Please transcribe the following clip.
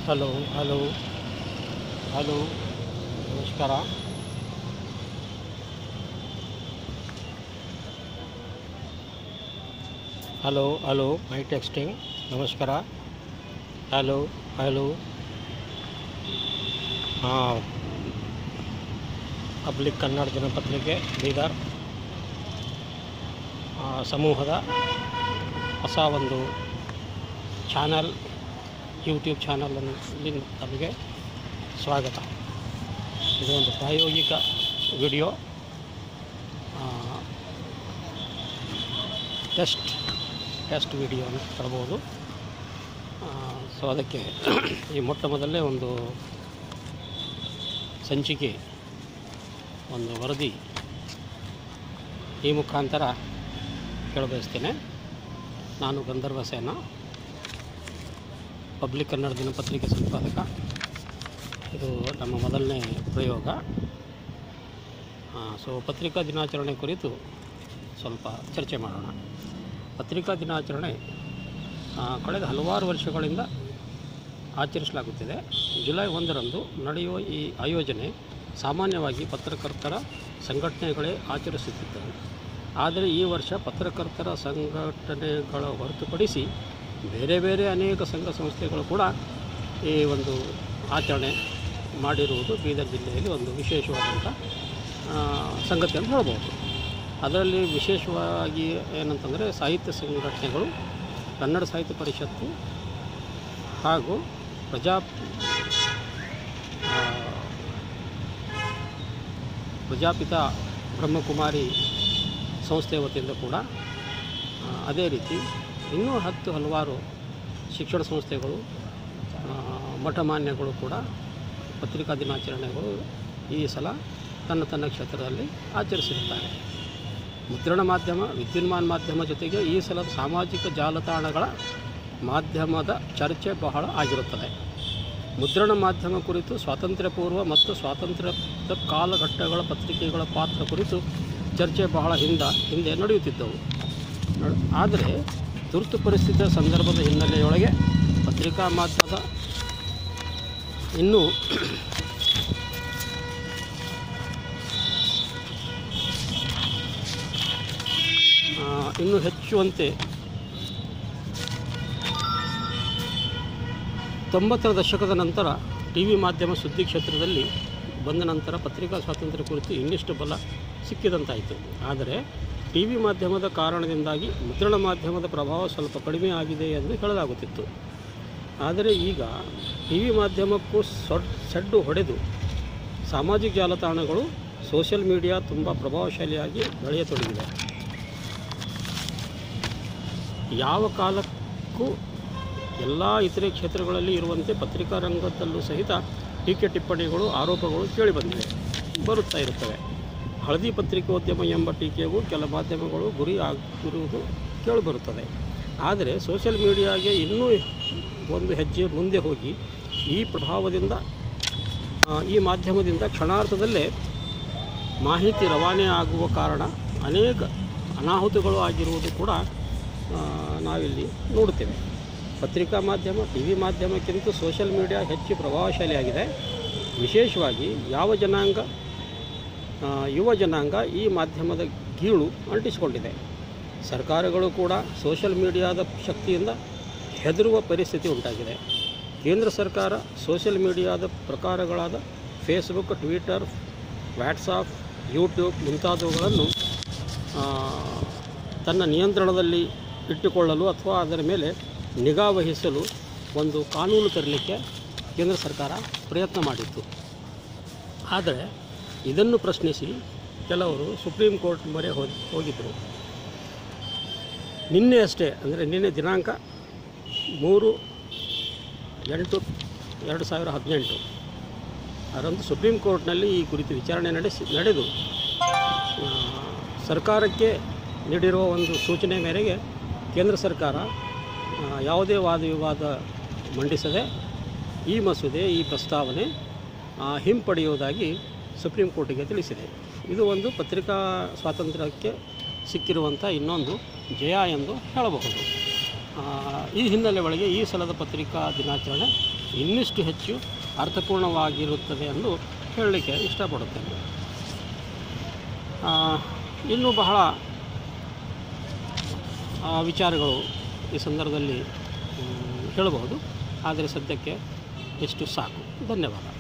Hello hello hello ನಮಸ್ಕಾರ. Hello hello mic testing. ನಮಸ್ಕಾರ. Hello hello. ಹಾಂ, ಪಬ್ಲಿಕ್ ಕನ್ನಡ ದಿನಪತ್ರಿಕೆ ಬೀದರ್ ಸಮೂಹದ ಹೊಸ ಒಂದು ಚಾನಲ್, ಯೂಟ್ಯೂಬ್ ಚಾನಲಲ್ಲಿ ತಮಗೆ ಸ್ವಾಗತ. ಇದು ಒಂದು ಪ್ರಾಯೋಗಿಕ ವಿಡಿಯೋ, ಟೆಸ್ಟ್ ವಿಡಿಯೋ ಅಂತ ತರಬಹುದು. ಸೊ ಅದಕ್ಕೆ ಈ ಮೊಟ್ಟ ಮೊದಲೇ ಒಂದು ಸಂಚಿಕೆ, ಒಂದು ವರದಿ ಈ ಮುಖಾಂತರ ಹೇಳಬಯಸ್ತೇನೆ. ನಾನು ಗಂಧರ್ವ ಸೇನ, ಪಬ್ಲಿಕ್ ಕನ್ನಡ ದಿನಪತ್ರಿಕೆ ಸಂಪಾದಕ. ಇದು ನಮ್ಮ ಮೊದಲನೇ ಪ್ರಯೋಗ. ಸೊ ಪತ್ರಿಕಾ ದಿನಾಚರಣೆ ಕುರಿತು ಸ್ವಲ್ಪ ಚರ್ಚೆ ಮಾಡೋಣ. ಪತ್ರಿಕಾ ದಿನಾಚರಣೆ ಕಳೆದ ಹಲವಾರು ವರ್ಷಗಳಿಂದ ಆಚರಿಸಲಾಗುತ್ತಿದೆ. ಜುಲೈ 1ರಂದು ನಡೆಯುವ ಈ ಆಯೋಜನೆ ಸಾಮಾನ್ಯವಾಗಿ ಪತ್ರಕರ್ತರ ಸಂಘಟನೆಗಳೇ ಆಚರಿಸುತ್ತಿದ್ದವು. ಆದರೆ ಈ ವರ್ಷ ಪತ್ರಕರ್ತರ ಸಂಘಟನೆಗಳ ಹೊರತುಪಡಿಸಿ ಬೇರೆ ಬೇರೆ ಅನೇಕ ಸಂಘ ಸಂಸ್ಥೆಗಳು ಕೂಡ ಈ ಒಂದು ಆಚರಣೆ ಮಾಡಿರುವುದು ಬೀದರ್ ಜಿಲ್ಲೆಯಲ್ಲಿ ಒಂದು ವಿಶೇಷವಾದಂಥ ಸಂಗತಿ ಅಂತ ಹೇಳ್ಬೋದು. ಅದರಲ್ಲಿ ವಿಶೇಷವಾಗಿ ಏನಂತಂದರೆ ಸಾಹಿತ್ಯ ಸಂಘಟನೆಗಳು, ಕನ್ನಡ ಸಾಹಿತ್ಯ ಪರಿಷತ್ತು ಹಾಗೂ ಪ್ರಜಾಪಿತ ಬ್ರಹ್ಮಕುಮಾರಿ ಸಂಸ್ಥೆ ವತಿಯಿಂದ ಕೂಡ, ಅದೇ ರೀತಿ ಇನ್ನೂ ಹಲವಾರು ಶಿಕ್ಷಣ ಸಂಸ್ಥೆಗಳು, ಮಠಮಾನ್ಯಗಳು ಕೂಡ ಪತ್ರಿಕಾ ದಿನಾಚರಣೆಗಳು ಈ ಸಲ ತನ್ನ ಕ್ಷೇತ್ರದಲ್ಲಿ ಆಚರಿಸಿರುತ್ತಾರೆ. ಮುದ್ರಣ ಮಾಧ್ಯಮ, ವಿದ್ಯುನ್ಮಾನ ಮಾಧ್ಯಮ ಜೊತೆಗೆ ಈ ಸಲ ಸಾಮಾಜಿಕ ಜಾಲತಾಣಗಳ ಮಾಧ್ಯಮದ ಚರ್ಚೆ ಬಹಳ ಆಗಿರುತ್ತದೆ. ಮುದ್ರಣ ಮಾಧ್ಯಮ ಕುರಿತು ಸ್ವಾತಂತ್ರ್ಯ ಪೂರ್ವ ಮತ್ತು ಸ್ವಾತಂತ್ರ್ಯದ ಕಾಲಘಟ್ಟಗಳ ಪತ್ರಿಕೆಗಳ ಪಾತ್ರ ಕುರಿತು ಚರ್ಚೆ ಬಹಳ ಹಿಂದೆ ನಡೆಯುತ್ತಿದ್ದವು. ಆದರೆ ತುರ್ತು ಪರಿಸ್ಥಿತಿಯ ಸಂದರ್ಭದ ಹಿನ್ನೆಲೆಯೊಳಗೆ ಪತ್ರಿಕಾ ಮಾಧ್ಯಮದ ಇನ್ನೂ ಹೆಚ್ಚುವಂತೆ 90ರ ದಶಕದ ನಂತರ ಟಿ ವಿ ಮಾಧ್ಯಮ ಸುದ್ದಿ ಕ್ಷೇತ್ರದಲ್ಲಿ ಬಂದ ನಂತರ ಪತ್ರಿಕಾ ಸ್ವಾತಂತ್ರ್ಯ ಕುರಿತು ಇನ್ನಿಷ್ಟು ಬಲ ಸಿಕ್ಕಿದಂತಾಯಿತು. ಆದರೆ ಟಿ ವಿ ಮಾಧ್ಯಮದ ಕಾರಣದಿಂದಾಗಿ ಮುದ್ರಣ ಮಾಧ್ಯಮದ ಪ್ರಭಾವ ಸ್ವಲ್ಪ ಕಡಿಮೆ ಆಗಿದೆ ಎಂದು ಹೇಳಲಾಗುತ್ತಿತ್ತು. ಆದರೆ ಈಗ ಟಿ ವಿ ಮಾಧ್ಯಮಕ್ಕೂ ಸಡ್ಡು ಹೊಡೆದು ಸಾಮಾಜಿಕ ಜಾಲತಾಣಗಳು, ಸೋಷಿಯಲ್ ಮೀಡಿಯಾ ತುಂಬ ಪ್ರಭಾವಶಾಲಿಯಾಗಿ ಬೆಳೆಯತೊಡಗಿದೆ. ಯಾವ ಕಾಲಕ್ಕೂ ಎಲ್ಲ ಇತರೆ ಕ್ಷೇತ್ರಗಳಲ್ಲಿ ಇರುವಂತೆ ಪತ್ರಿಕಾ ರಂಗದಲ್ಲೂ ಸಹಿತ ಟೀಕೆ ಟಿಪ್ಪಣಿಗಳು, ಆರೋಪಗಳು ಬರುತ್ತಾ ಇರುತ್ತವೆ. ಹಳದಿ ಪತ್ರಿಕೋದ್ಯಮ ಎಂಬ ಟೀಕೆಗೂ ಕೆಲ ಮಾಧ್ಯಮಗಳು ಗುರಿ ಆಗಿರುವುದು ಕೇಳಿಬರುತ್ತದೆ. ಆದರೆ ಸೋಷಿಯಲ್ ಮೀಡಿಯಾಗೆ ಇನ್ನೂ ಒಂದು ಹೆಜ್ಜೆ ಮುಂದೆ ಹೋಗಿ ಈ ಮಾಧ್ಯಮದಿಂದ ಕ್ಷಣಾರ್ಧದಲ್ಲೇ ಮಾಹಿತಿ ರವಾನೆ ಆಗುವ ಕಾರಣ ಅನೇಕ ಅನಾಹುತಗಳು ಆಗಿರುವುದು ಕೂಡ ನಾವಿಲ್ಲಿ ನೋಡುತ್ತೇವೆ. ಪತ್ರಿಕಾ ಮಾಧ್ಯಮ ಟಿ ವಿ ಮಾಧ್ಯಮಕ್ಕಿಂತ ಸೋಷಿಯಲ್ ಮೀಡಿಯಾ ಹೆಚ್ಚು ಪ್ರಭಾವಶಾಲಿಯಾಗಿದೆ. ವಿಶೇಷವಾಗಿ ಯುವ ಜನಾಂಗ ಈ ಮಾಧ್ಯಮದ ಗೀಳು ಅಂಟಿಸಿಕೊಂಡಿದೆ. ಸರ್ಕಾರಗಳು ಕೂಡ ಸೋಷಿಯಲ್ ಮೀಡಿಯಾದ ಶಕ್ತಿಯಿಂದ ಹೆದರುವ ಪರಿಸ್ಥಿತಿ ಉಂಟಾಗಿದೆ. ಕೇಂದ್ರ ಸರ್ಕಾರ ಸೋಷಿಯಲ್ ಮೀಡಿಯಾದ ಪ್ರಕಾರಗಳಾದ ಫೇಸ್ಬುಕ್, ಟ್ವಿಟರ್, ವಾಟ್ಸಾಪ್, ಯೂಟ್ಯೂಬ್ ಮುಂತಾದವುಗಳನ್ನು ತನ್ನ ನಿಯಂತ್ರಣದಲ್ಲಿ ಇಟ್ಟುಕೊಳ್ಳಲು ಅಥವಾ ಅದರ ಮೇಲೆ ನಿಗಾ ವಹಿಸಲು ಒಂದು ಕಾನೂನು ತರಲಿಕ್ಕೆ ಕೇಂದ್ರ ಸರ್ಕಾರ ಪ್ರಯತ್ನ ಮಾಡಿತ್ತು. ಆದರೆ ಇದನ್ನು ಪ್ರಶ್ನಿಸಿ ಕೆಲವರು ಸುಪ್ರೀಂ ಕೋರ್ಟ್ ಮೊರೆ ಹೋಗಿದ್ದರು. ನಿನ್ನೆ ದಿನಾಂಕ 3/8/2018 ಅದರಂದು ಸುಪ್ರೀಂ ಕೋರ್ಟ್ನಲ್ಲಿ ಈ ಕುರಿತು ವಿಚಾರಣೆ ನಡೆದು ಸರ್ಕಾರಕ್ಕೆ ನೀಡಿರುವ ಒಂದು ಸೂಚನೆ ಮೇರೆಗೆ ಕೇಂದ್ರ ಸರ್ಕಾರ ಯಾವುದೇ ವಾದ ವಿವಾದ ಮಂಡಿಸದೆ ಈ ಪ್ರಸ್ತಾವನೆ ಹಿಂಪಡೆಯುವುದಾಗಿ ಸುಪ್ರೀಂ ಕೋರ್ಟಿಗೆ ತಿಳಿಸಿದೆ. ಇದು ಒಂದು ಪತ್ರಿಕಾ ಸ್ವಾತಂತ್ರ್ಯಕ್ಕೆ ಸಿಕ್ಕಿರುವಂಥ ಇನ್ನೊಂದು ಜಯ ಎಂದು ಹೇಳಬಹುದು. ಈ ಹಿನ್ನೆಲೆ ಒಳಗೆ ಈ ಸಲದ ಪತ್ರಿಕಾ ದಿನಾಚರಣೆ ಇನ್ನಿಷ್ಟು ಹೆಚ್ಚು ಅರ್ಥಪೂರ್ಣವಾಗಿರುತ್ತದೆ ಎಂದು ಹೇಳಲಿಕ್ಕೆ ಇಷ್ಟಪಡುತ್ತೇನೆ. ಇನ್ನೂ ಬಹಳ ವಿಚಾರಗಳು ಈ ಸಂದರ್ಭದಲ್ಲಿ ಹೇಳಬಹುದು, ಆದರೆ ಸದ್ಯಕ್ಕೆ ಎಷ್ಟು ಸಾಕು. ಧನ್ಯವಾದ.